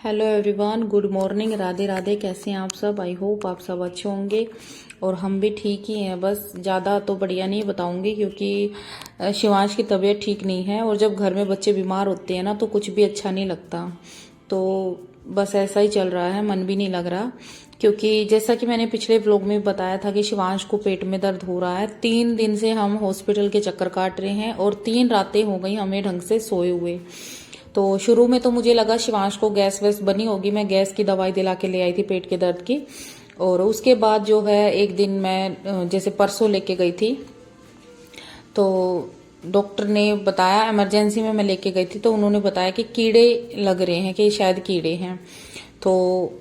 Hello everyone, good morning, Radhe Radhe. कैसे हैं आप सब? आई होप आप सब अच्छे होंगे और हम भी ठीक ही हैं। बस ज़्यादा तो बढ़िया नहीं बताऊंगी क्योंकि शिवांश की तबीयत ठीक नहीं है और जब घर में बच्चे बीमार होते हैं ना तो कुछ भी अच्छा नहीं लगता। तो बस ऐसा ही चल रहा है, मन भी नहीं लग रहा क्योंकि जैसा कि मैंने पिछले व्लॉग में बताया था कि शिवांश को पेट में दर्द हो रहा है। 3 दिन से हम हॉस्पिटल के चक्कर काट रहे हैं और 3 रातें हो गई हमें ढंग से सोए हुए। तो शुरू में तो मुझे लगा शिवांश को गैस वैस बनी होगी, मैं गैस की दवाई दिला के ले आई थी पेट के दर्द की। और उसके बाद जो है एक दिन मैं जैसे परसों लेके गई थी तो डॉक्टर ने बताया, इमरजेंसी में मैं लेके गई थी तो उन्होंने बताया कि कीड़े लग रहे हैं, कि शायद कीड़े हैं। तो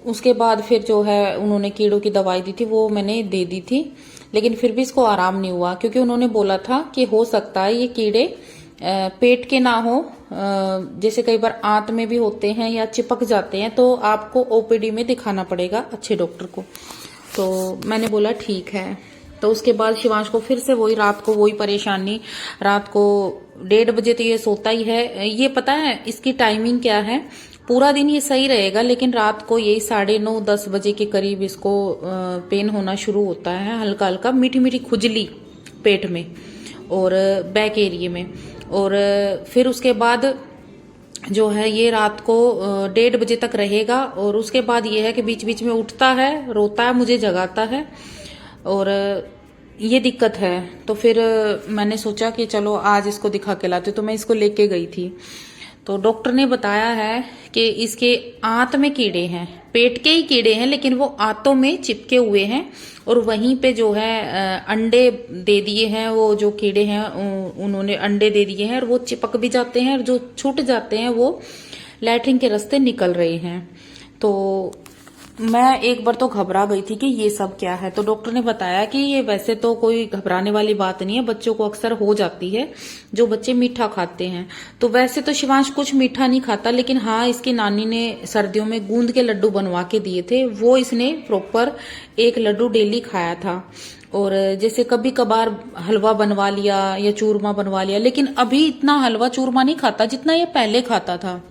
उसके बाद फिर जो है उन्होंने कीड़ों की दवाई दी थी, वो मैंने दे दी थी, लेकिन फिर भी इसको आराम नहीं हुआ क्योंकि उन्होंने बोला था कि हो सकता है ये कीड़े पेट के ना हो, जैसे कई बार आंत में भी होते हैं या चिपक जाते हैं, तो आपको ओपीडी में दिखाना पड़ेगा अच्छे डॉक्टर को। तो मैंने बोला ठीक है। तो उसके बाद शिवांश को फिर से वही रात को वही परेशानी, रात को 1:30 बजे तो ये सोता ही है। ये पता है इसकी टाइमिंग क्या है, पूरा दिन ये सही रहेगा लेकिन रात को यही 9:30-10 बजे के करीब इसको पेन होना शुरू होता है, हल्का हल्का मीठी मीठी खुजली पेट में और बैक एरिया में। और फिर उसके बाद जो है ये रात को 1:30 बजे तक रहेगा और उसके बाद ये है कि बीच बीच में उठता है, रोता है, मुझे जगाता है और ये दिक्कत है। तो फिर मैंने सोचा कि चलो आज इसको दिखा के लाते, तो मैं इसको लेके गई थी। तो डॉक्टर ने बताया है कि इसके आंत में कीड़े हैं, पेट के ही कीड़े हैं लेकिन वो आंतों में चिपके हुए हैं और वहीं पे जो है अंडे दे दिए हैं। वो जो कीड़े हैं उन्होंने अंडे दे दिए हैं और वो चिपक भी जाते हैं और जो छूट जाते हैं वो लैट्रिन के रास्ते निकल रहे हैं। तो मैं एक बार तो घबरा गई थी कि ये सब क्या है। तो डॉक्टर ने बताया कि ये वैसे तो कोई घबराने वाली बात नहीं है, बच्चों को अक्सर हो जाती है जो बच्चे मीठा खाते हैं। तो वैसे तो शिवांश कुछ मीठा नहीं खाता, लेकिन हाँ इसकी नानी ने सर्दियों में गूंद के लड्डू बनवा के दिए थे, वो इसने प्रॉपर 1 लड्डू डेली खाया था। और जैसे कभी कभार हलवा बनवा लिया या चूरमा बनवा लिया, लेकिन अभी इतना हलवा चूरमा नहीं खाता जितना ये पहले खाता था।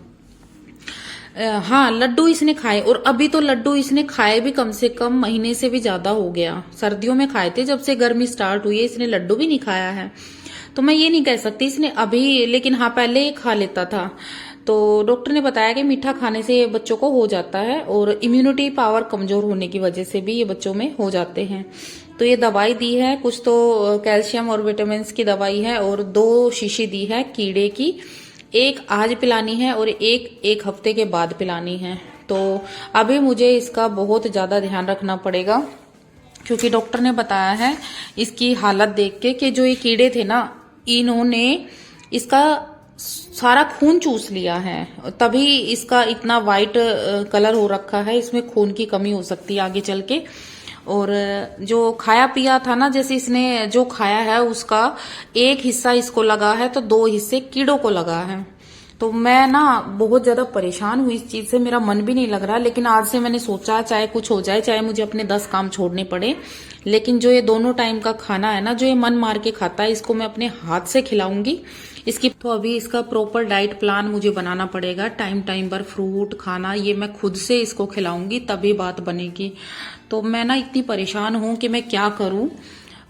हाँ लड्डू इसने खाए और अभी तो लड्डू इसने खाए भी कम से कम महीने से भी ज्यादा हो गया। सर्दियों में खाए थे, जब से गर्मी स्टार्ट हुई है इसने लड्डू भी नहीं खाया है। तो मैं ये नहीं कह सकती इसने अभी, लेकिन हाँ पहले ये खा लेता था। तो डॉक्टर ने बताया कि मीठा खाने से बच्चों को हो जाता है और इम्यूनिटी पावर कमजोर होने की वजह से भी ये बच्चों में हो जाते हैं। तो ये दवाई दी है, कुछ तो कैल्शियम और विटामिन की दवाई है और 2 शीशी दी है कीड़े की, एक आज पिलानी है और एक हफ्ते के बाद पिलानी है। तो अभी मुझे इसका बहुत ज्यादा ध्यान रखना पड़ेगा क्योंकि डॉक्टर ने बताया है इसकी हालत देख के कि जो ये कीड़े थे ना, इन्होंने इसका सारा खून चूस लिया है, तभी इसका इतना वाइट कलर हो रखा है। इसमें खून की कमी हो सकती है आगे चल के। और जो खाया पिया था ना, जैसे इसने जो खाया है उसका एक हिस्सा इसको लगा है तो 2 हिस्से कीड़ों को लगा है। तो मैं ना बहुत ज्यादा परेशान हुई इस चीज से, मेरा मन भी नहीं लग रहा। लेकिन आज से मैंने सोचा चाहे कुछ हो जाए, चाहे मुझे अपने 10 काम छोड़ने पड़े, लेकिन जो ये दोनों टाइम का खाना है ना, जो ये मन मार के खाता है, इसको मैं अपने हाथ से खिलाऊंगी इसकी। तो अभी इसका प्रॉपर डाइट प्लान मुझे बनाना पड़ेगा, टाइम टाइम पर फ्रूट खाना, ये मैं खुद से इसको खिलाऊंगी तभी बात बनेगी। तो मैं ना इतनी परेशान हूं कि मैं क्या करूं।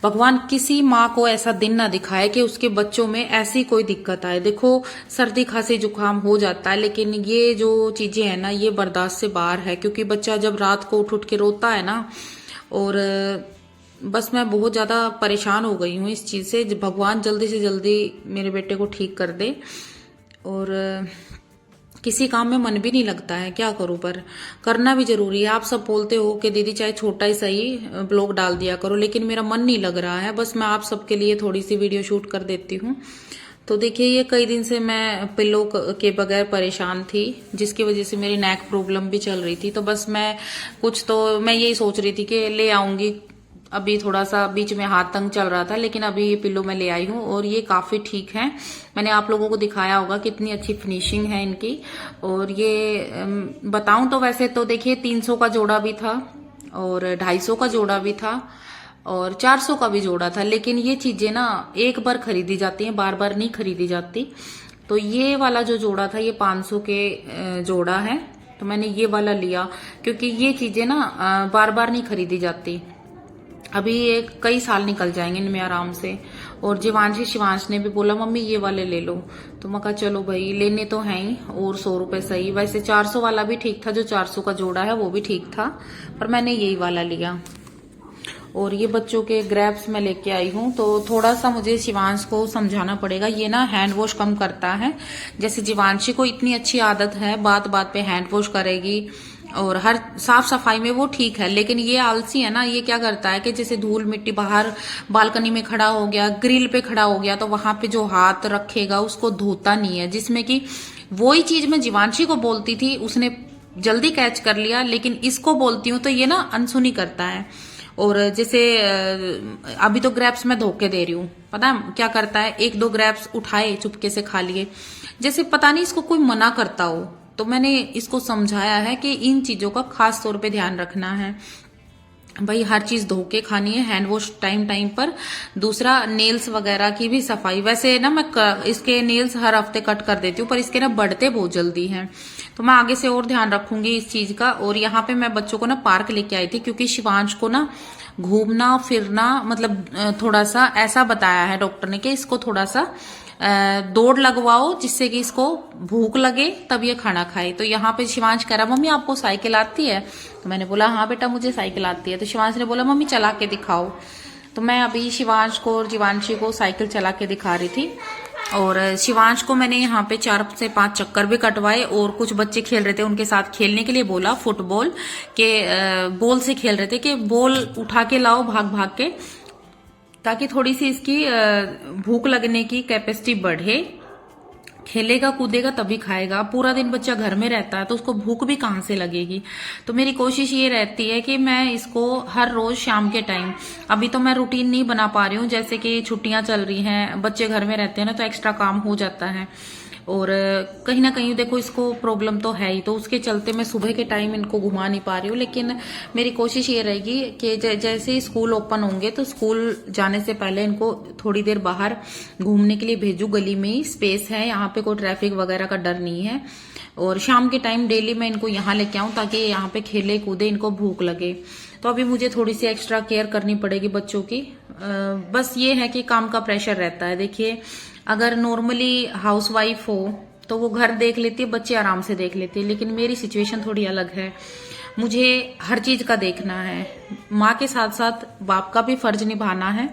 भगवान किसी माँ को ऐसा दिन ना दिखाए कि उसके बच्चों में ऐसी कोई दिक्कत आए। देखो सर्दी खांसी जुकाम हो जाता है, लेकिन ये जो चीजें है ना ये बर्दाश्त से बाहर है क्योंकि बच्चा जब रात को उठ उठ के रोता है ना, और बस मैं बहुत ज्यादा परेशान हो गई हूँ इस चीज से। भगवान जल्दी से जल्दी मेरे बेटे को ठीक कर दे। और किसी काम में मन भी नहीं लगता है, क्या करूं, पर करना भी जरूरी है। आप सब बोलते हो कि दीदी चाहे छोटा ही सही ब्लॉग डाल दिया करो, लेकिन मेरा मन नहीं लग रहा है। बस मैं आप सबके लिए थोड़ी सी वीडियो शूट कर देती हूँ। तो देखिए ये कई दिन से मैं पिल्लो के बगैर परेशान थी, जिसकी वजह से मेरी नेक प्रॉब्लम भी चल रही थी। तो बस मैं कुछ तो मैं यही सोच रही थी कि ले आऊंगी। अभी थोड़ा सा बीच में हाथ तंग चल रहा था, लेकिन अभी ये पिल्लो मैं ले आई हूँ और ये काफी ठीक है। मैंने आप लोगों को दिखाया होगा कितनी अच्छी फिनिशिंग है इनकी। और ये बताऊं तो वैसे तो देखिए 300 का जोड़ा भी था और 250 का जोड़ा भी था और 400 का भी जोड़ा था, लेकिन ये चीजें ना एक बार खरीदी जाती हैं, बार बार नहीं खरीदी जाती। तो ये वाला जो जोड़ा था ये 500 के जोड़ा है। तो मैंने ये वाला लिया, क्योंकि ये चीजें ना बार बार नहीं खरीदी जाती। अभी ये कई साल निकल जाएंगे इनमें आराम से। और शिवांश ने भी बोला मम्मी ये वाले ले लो, तो मैं कहा चलो भाई लेने तो हैं ही, और 100 रुपए सही। वैसे 400 वाला भी ठीक था, जो 400 का जोड़ा है वो भी ठीक था, पर मैंने यही वाला लिया। और ये बच्चों के ग्रैप्स मैं लेके आई हूँ, तो थोड़ा सा मुझे शिवांश को समझाना पड़ेगा। ये ना हैंड वॉश कम करता है, जैसे शिवांशी को इतनी अच्छी आदत है, बात बात पे हैंड वॉश करेगी और हर साफ सफाई में वो ठीक है, लेकिन ये आलसी है ना, ये क्या करता है कि जैसे धूल मिट्टी बाहर बालकनी में खड़ा हो गया, ग्रिल पे खड़ा हो गया, तो वहां पे जो हाथ रखेगा उसको धोता नहीं है, जिसमें कि वही चीज मैं जीवांशी को बोलती थी, उसने जल्दी कैच कर लिया, लेकिन इसको बोलती हूँ तो ये ना अनसुनी करता है। और जैसे अभी तो ग्रैप्स मैं धोके दे रही हूँ, पता है क्या करता है, 1-2 ग्रैप्स उठाए चुपके से खा लिए, जैसे पता नहीं इसको कोई मना करता हो। तो मैंने इसको समझाया है कि इन चीजों का खास तौर पे ध्यान रखना है भाई, हर चीज धो के खानी है, हैंड वॉश टाइम टाइम पर। दूसरा नेल्स वगैरह की भी सफाई, वैसे ना मैं इसके नेल्स हर हफ्ते कट कर देती हूँ, पर इसके ना बढ़ते बहुत जल्दी हैं, तो मैं आगे से और ध्यान रखूंगी इस चीज का। और यहाँ पे मैं बच्चों को ना पार्क लेके आई थी, क्योंकि शिवांश को ना घूमना फिरना मतलब थोड़ा सा ऐसा बताया है डॉक्टर ने कि इसको थोड़ा सा दौड़ लगवाओ, जिससे कि इसको भूख लगे तब ये खाना खाए। तो यहाँ पे शिवांश कह रहा मम्मी आपको साइकिल आती है, तो मैंने बोला हाँ बेटा मुझे साइकिल आती है। तो शिवांश ने बोला मम्मी चला के दिखाओ, तो मैं अभी शिवांश को और जीवांशी को साइकिल चला के दिखा रही थी। और शिवांश को मैंने यहाँ पे 4 से 5 चक्कर भी कटवाए, और कुछ बच्चे खेल रहे थे उनके साथ खेलने के लिए बोला, फुटबॉल के बॉल से खेल रहे थे कि बॉल उठा के लाओ भाग भाग के, ताकि थोड़ी सी इसकी भूख लगने की कैपेसिटी बढ़े। खेलेगा कूदेगा तभी खाएगा, पूरा दिन बच्चा घर में रहता है तो उसको भूख भी कहाँ से लगेगी। तो मेरी कोशिश ये रहती है कि मैं इसको हर रोज शाम के टाइम, अभी तो मैं रूटीन नहीं बना पा रही हूँ, जैसे कि छुट्टियां चल रही हैं, बच्चे घर में रहते हैं ना, तो एक्स्ट्रा काम हो जाता है, और कहीं ना कहीं देखो इसको प्रॉब्लम तो है ही, तो उसके चलते मैं सुबह के टाइम इनको घुमा नहीं पा रही हूँ। लेकिन मेरी कोशिश ये रहेगी कि जैसे ही स्कूल ओपन होंगे तो स्कूल जाने से पहले इनको थोड़ी देर बाहर घूमने के लिए भेजू, गली में ही स्पेस है, यहाँ पे कोई ट्रैफिक वगैरह का डर नहीं है। और शाम के टाइम डेली मैं इनको यहाँ लेके आऊं, ताकि यहाँ पे खेले कूदे, इनको भूख लगे। तो अभी मुझे थोड़ी सी एक्स्ट्रा केयर करनी पड़ेगी बच्चों की। बस ये है कि काम का प्रेशर रहता है। देखिए अगर नॉर्मली हाउसवाइफ हो तो वो घर देख लेती है, बच्चे आराम से देख लेते हैं, लेकिन मेरी सिचुएशन थोड़ी अलग है, मुझे हर चीज का देखना है, माँ के साथ साथ बाप का भी फर्ज निभाना है।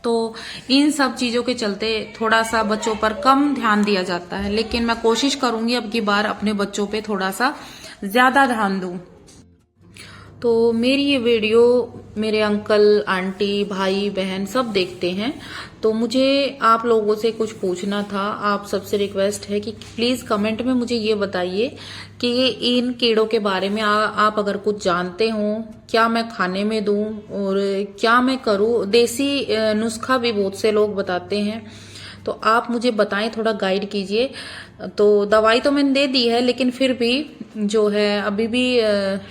तो इन सब चीजों के चलते थोड़ा सा बच्चों पर कम ध्यान दिया जाता है, लेकिन मैं कोशिश करूंगी अब की बार अपने बच्चों पे थोड़ा सा ज्यादा ध्यान दूं। तो मेरी ये वीडियो मेरे अंकल आंटी भाई बहन सब देखते हैं, तो मुझे आप लोगों से कुछ पूछना था। आप सबसे रिक्वेस्ट है कि प्लीज कमेंट में मुझे ये बताइए कि ये इन कीड़ों के बारे में आप अगर कुछ जानते हो, क्या मैं खाने में दूं और क्या मैं करूं। देसी नुस्खा भी बहुत से लोग बताते हैं, तो आप मुझे बताएं, थोड़ा गाइड कीजिए। तो दवाई तो मैंने दे दी है, लेकिन फिर भी जो है अभी भी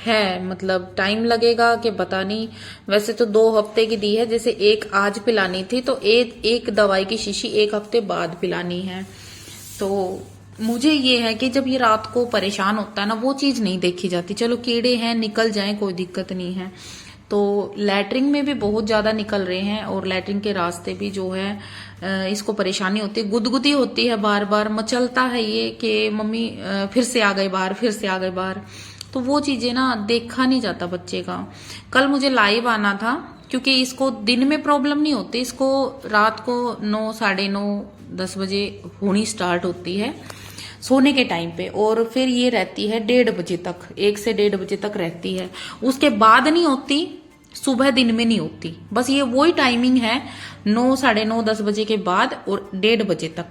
है, मतलब टाइम लगेगा कि पता नहीं। वैसे तो 2 हफ्ते की दी है, जैसे एक आज पिलानी थी, तो एक दवाई की शीशी 1 हफ्ते बाद पिलानी है। तो मुझे ये है कि जब ये रात को परेशान होता है ना, वो चीज नहीं देखी जाती। चलो कीड़े हैं निकल जाएं, कोई दिक्कत नहीं है। तो लैटरिन में भी बहुत ज्यादा निकल रहे हैं, और लैटरिन के रास्ते भी जो है इसको परेशानी होती है, गुदगुदी होती है, बार बार मचलता है ये कि मम्मी फिर से आ गए बाहर, फिर से आ गए बाहर। तो वो चीजें ना देखा नहीं जाता बच्चे का। कल मुझे लाइव आना था, क्योंकि इसको दिन में प्रॉब्लम नहीं होती, इसको रात को 9, साढ़े 9, 10 बजे होनी स्टार्ट होती है सोने के टाइम पे, और फिर ये रहती है 1:30 बजे तक, 1 से 1:30 बजे तक रहती है। उसके बाद नहीं होती, सुबह दिन में नहीं होती, बस ये वही टाइमिंग है 9, साढ़े 9, 10 बजे के बाद और 1:30 बजे तक।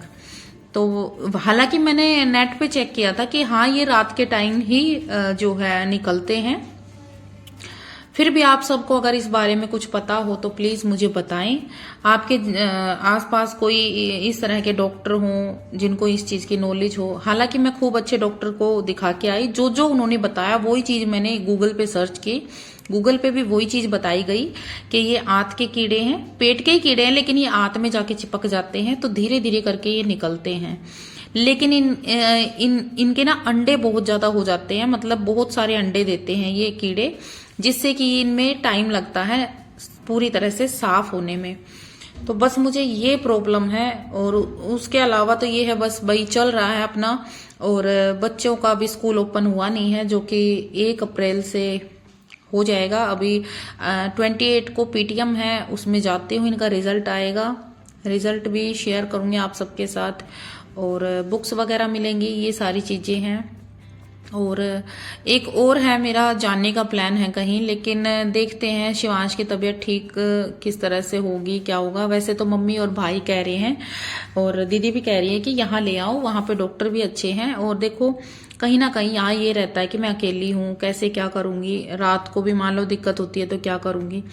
तो हालांकि मैंने नेट पे चेक किया था कि हाँ ये रात के टाइम ही जो है निकलते हैं। फिर भी आप सबको अगर इस बारे में कुछ पता हो तो प्लीज मुझे बताएं। आपके आसपास कोई इस तरह के डॉक्टर हों जिनको इस चीज की नॉलेज हो। हालांकि मैं खूब अच्छे डॉक्टर को दिखा के आई, जो जो उन्होंने बताया वही चीज मैंने गूगल पे सर्च की, गूगल पे भी वही चीज बताई गई कि ये आंत के कीड़े हैं, पेट के ही कीड़े हैं, लेकिन ये आंत में जाके चिपक जाते हैं, तो धीरे धीरे करके ये निकलते हैं। लेकिन इनके ना अंडे बहुत ज्यादा हो जाते हैं, मतलब बहुत सारे अंडे देते हैं ये कीड़े, जिससे कि इनमें टाइम लगता है पूरी तरह से साफ होने में। तो बस मुझे ये प्रॉब्लम है, और उसके अलावा तो ये है बस भाई चल रहा है अपना। और बच्चों का भी स्कूल ओपन हुआ नहीं है, जो कि 1 अप्रैल से हो जाएगा। अभी 28 को पीटीएम है, उसमें जाते हुए इनका रिजल्ट आएगा। रिजल्ट भी शेयर करूंगी आप सबके साथ, और बुक्स वगैरह मिलेंगी, ये सारी चीजें हैं। और एक और है मेरा जानने का प्लान है कहीं, लेकिन देखते हैं शिवांश की तबीयत ठीक किस तरह से होगी, क्या होगा। वैसे तो मम्मी और भाई कह रहे हैं, और दीदी भी कह रही है कि यहाँ ले आओ, वहां पे डॉक्टर भी अच्छे हैं। और देखो कहीं ना कहीं यहाँ ये रहता है कि मैं अकेली हूँ, कैसे क्या करूंगी, रात को भी मान लो दिक्कत होती है तो क्या करूंगी।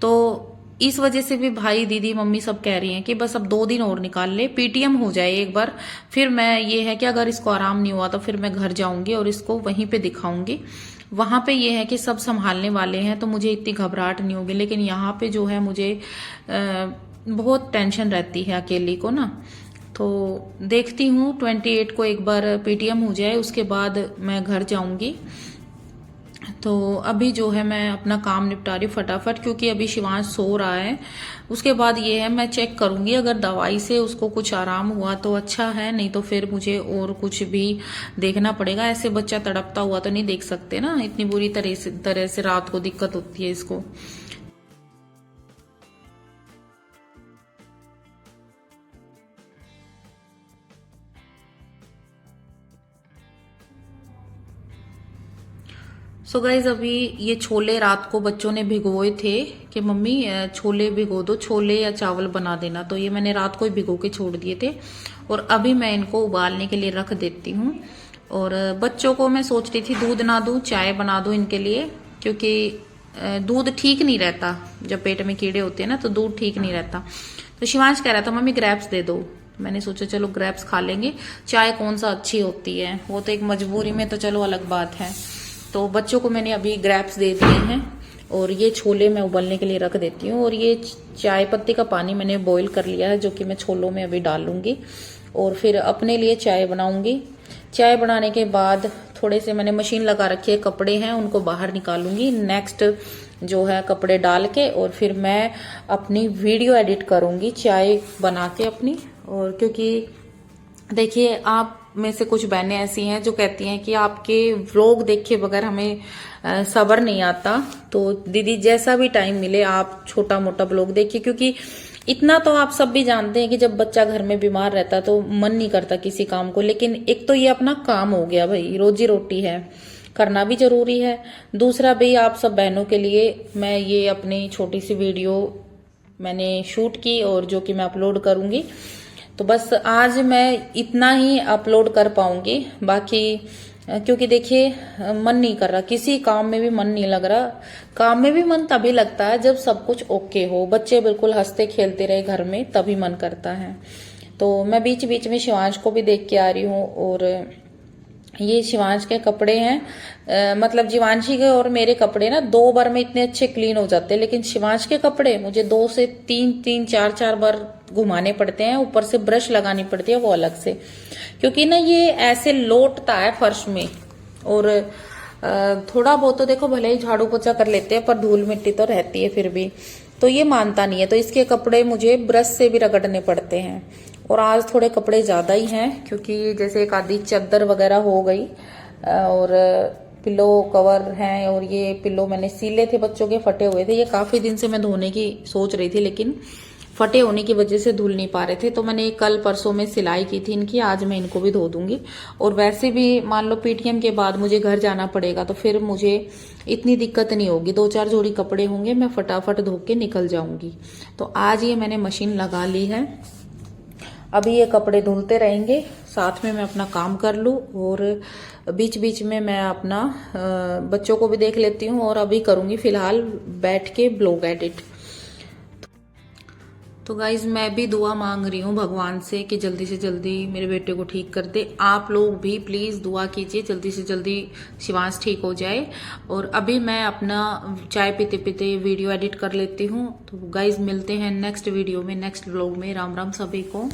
तो इस वजह से भी भाई दीदी मम्मी सब कह रही हैं कि बस अब 2 दिन और निकाल ले, पीटीएम हो जाए एक बार, फिर मैं ये है कि अगर इसको आराम नहीं हुआ तो फिर मैं घर जाऊंगी और इसको वहीं पे दिखाऊंगी। वहां पे ये है कि सब संभालने वाले हैं तो मुझे इतनी घबराहट नहीं होगी, लेकिन यहाँ पे जो है मुझे बहुत टेंशन रहती है अकेली को ना। तो देखती हूँ 28 को एक बार पीटीएम हो जाए, उसके बाद मैं घर जाऊंगी। तो अभी जो है मैं अपना काम निपटा रही हूँ फटाफट, क्योंकि अभी शिवांश सो रहा है। उसके बाद ये है मैं चेक करूंगी, अगर दवाई से उसको कुछ आराम हुआ तो अच्छा है, नहीं तो फिर मुझे और कुछ भी देखना पड़ेगा। ऐसे बच्चा तड़पता हुआ तो नहीं देख सकते ना, इतनी बुरी तरह से रात को दिक्कत होती है इसको। सो गाइज अभी ये छोले रात को बच्चों ने भिगोए थे कि मम्मी छोले भिगो दो, छोले या चावल बना देना, तो ये मैंने रात को ही भिगो के छोड़ दिए थे। और अभी मैं इनको उबालने के लिए रख देती हूँ। और बच्चों को मैं सोच रही थी दूध ना दूं, चाय बना दूं इनके लिए, क्योंकि दूध ठीक नहीं रहता, जब पेट में कीड़े होते हैं ना तो दूध ठीक नहीं रहता। तो शिवांश कह रहा था मम्मी ग्रेप्स दे दो, मैंने सोचा चलो ग्रेप्स खा लेंगे, चाय कौन सा अच्छी होती है, वो तो एक मजबूरी में तो चलो अलग बात है। तो बच्चों को मैंने अभी ग्रेप्स दे दिए हैं, और ये छोले मैं उबलने के लिए रख देती हूँ। और ये चाय पत्ती का पानी मैंने बॉईल कर लिया है, जो कि मैं छोलों में अभी डाल लूंगी, और फिर अपने लिए चाय बनाऊंगी। चाय बनाने के बाद थोड़े से मैंने मशीन लगा रखी है, कपड़े हैं उनको बाहर निकालूंगी नेक्स्ट जो है कपड़े डाल के, और फिर मैं अपनी वीडियो एडिट करूंगी चाय बना के अपनी। और क्योंकि देखिए आप में से कुछ बहनें ऐसी हैं जो कहती हैं कि आपके व्लॉग देखे बगैर हमें सब्र नहीं आता। तो दीदी जैसा भी टाइम मिले आप छोटा मोटा व्लॉग देखिए, क्योंकि इतना तो आप सब भी जानते हैं कि जब बच्चा घर में बीमार रहता है तो मन नहीं करता किसी काम को। लेकिन एक तो ये अपना काम हो गया भाई, रोजी रोटी है, करना भी जरूरी है। दूसरा भी आप सब बहनों के लिए मैं ये अपनी छोटी सी वीडियो मैंने शूट की, और जो कि मैं अपलोड करूंगी। तो बस आज मैं इतना ही अपलोड कर पाऊंगी, बाकी क्योंकि देखिए मन नहीं कर रहा, किसी काम में भी मन नहीं लग रहा। काम में भी मन तभी लगता है जब सब कुछ ओके हो, बच्चे बिल्कुल हंसते खेलते रहे घर में, तभी मन करता है। तो मैं बीच बीच में शिवांश को भी देख के आ रही हूँ। और ये शिवांश के कपड़े हैं, मतलब जीवांशी के और मेरे कपड़े ना 2 बार में इतने अच्छे क्लीन हो जाते हैं, लेकिन शिवांश के कपड़े मुझे 2 से 3 4 बार घुमाने पड़ते हैं, ऊपर से ब्रश लगानी पड़ती है वो अलग से, क्योंकि ना ये ऐसे लोटता है फर्श में। और थोड़ा बहुत तो देखो भले ही झाड़ू पोछा कर लेते हैं, पर धूल मिट्टी तो रहती है फिर भी, तो ये मानता नहीं है। तो इसके कपड़े मुझे ब्रश से भी रगड़ने पड़ते हैं। और आज थोड़े कपड़े ज्यादा ही हैं, क्योंकि जैसे एक आधी चादर वगैरह हो गई, और पिलो कवर हैं, और ये पिलो मैंने सीले थे बच्चों के, फटे हुए थे। ये काफी दिन से मैं धोने की सोच रही थी, लेकिन फटे होने की वजह से धुल नहीं पा रहे थे। तो मैंने कल परसों में सिलाई की थी इनकी, आज मैं इनको भी धो दूंगी। और वैसे भी मान लो पीटीएम के बाद मुझे घर जाना पड़ेगा, तो फिर मुझे इतनी दिक्कत नहीं होगी, 2-4 जोड़ी कपड़े होंगे, मैं फटाफट धो के निकल जाऊंगी। तो आज ये मैंने मशीन लगा ली है, अभी ये कपड़े धुलते रहेंगे, साथ में मैं अपना काम कर लूं, और बीच बीच में मैं अपना बच्चों को भी देख लेती हूँ। और अभी करूंगी फिलहाल बैठ के ब्लॉग एडिट। तो गाइज मैं भी दुआ मांग रही हूँ भगवान से कि जल्दी से जल्दी मेरे बेटे को ठीक कर दे। आप लोग भी प्लीज दुआ कीजिए जल्दी से जल्दी शिवांश ठीक हो जाए। और अभी मैं अपना चाय पीते पीते वीडियो एडिट कर लेती हूँ। तो गाइज मिलते हैं नेक्स्ट वीडियो में, नेक्स्ट व्लॉग में। राम राम सभी को।